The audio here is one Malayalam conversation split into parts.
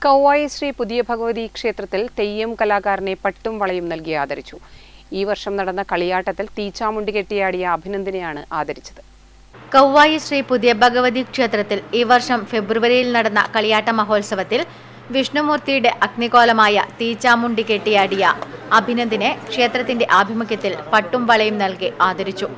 കൗവായി ശ്രീ പുതിയ ഭഗവതി ക്ഷേത്രത്തിൽ തെയ്യം കലാകാരനെ പട്ടും വളയും നൽകി ആദരിച്ചു. ഈ വർഷം നടന്ന കളിയാട്ടത്തിൽ തീച്ചാമുണ്ടി കെട്ടിയാടിയ അഭിനന്ദനെയാണ് ആദരിച്ചത്. കൗവായി ശ്രീ പുതിയ ഭഗവതി ക്ഷേത്രത്തിൽ ഈ വർഷം ഫെബ്രുവരിയിൽ നടന്ന കളിയാട്ട മഹോത്സവത്തിൽ വിഷ്ണുമൂർത്തിയുടെ അഗ്നികോലമായ തീച്ചാമുണ്ടി കെട്ടിയാടിയ അഭിനന്ദനെ ക്ഷേത്രത്തിന്റെ ആഭിമുഖ്യത്തിൽ പട്ടും വളയും നൽകി ആദരിച്ചു.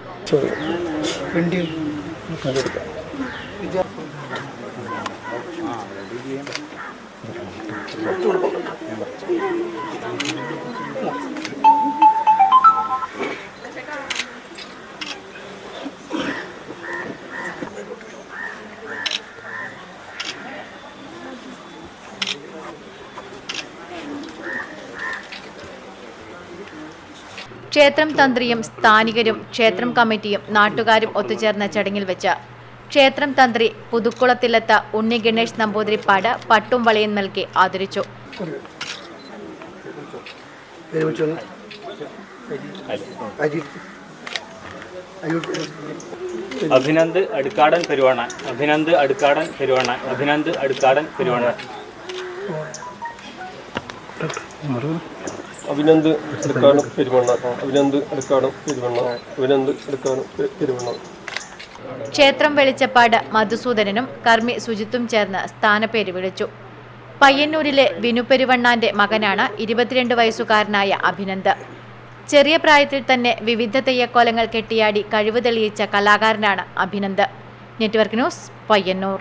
ക്ഷേത്രം തന്ത്രിയും സ്ഥാനികരും ക്ഷേത്രം കമ്മിറ്റിയും നാട്ടുകാരും ഒത്തുചേർന്ന ചടങ്ങിൽ വെച്ച് ക്ഷേത്രം തന്ത്രി പുതുക്കുളത്തിലെത്ത ഉണ്ണി ഗണേഷ് നമ്പൂതിരിപ്പാട് പട്ടും വളയും നൽകി ആദരിച്ചു. അഭിനന്ദ് അടുക്കാടൻ പെരുവണ്ണ, അഭിനന്ദ് അടുക്കാടൻ പെരുവണ്ണ, അഭിനന്ദ് അടുക്കാടൻ പെരുവണ്ണ, അഭിനന്ദ് അടുക്കാടൻ പെരുവണ്ണ, അഭിനന്ദ് അടുക്കാടൻ പെരുവണ്ണ, അഭിനന്ദ് അടുക്കാടൻ പെരുവണ്ണ. ക്ഷേത്രം വെളിച്ചപ്പാട് മധുസൂദനനും കർമ്മി സുജിത്തും ചേർന്ന് സ്ഥാനപ്പേര് വിളിച്ചു. പയ്യന്നൂരിലെ വിനു പെരുവണ്ണാന്റെ മകനാണ് 22 വയസ്സുകാരനായ അഭിനന്ദ്. ചെറിയ പ്രായത്തിൽ തന്നെ വിവിധ തെയ്യക്കോലങ്ങൾ കെട്ടിയാടി കഴിവ് തെളിയിച്ച കലാകാരനാണ് അഭിനന്ദ്. Network news, Payyanur.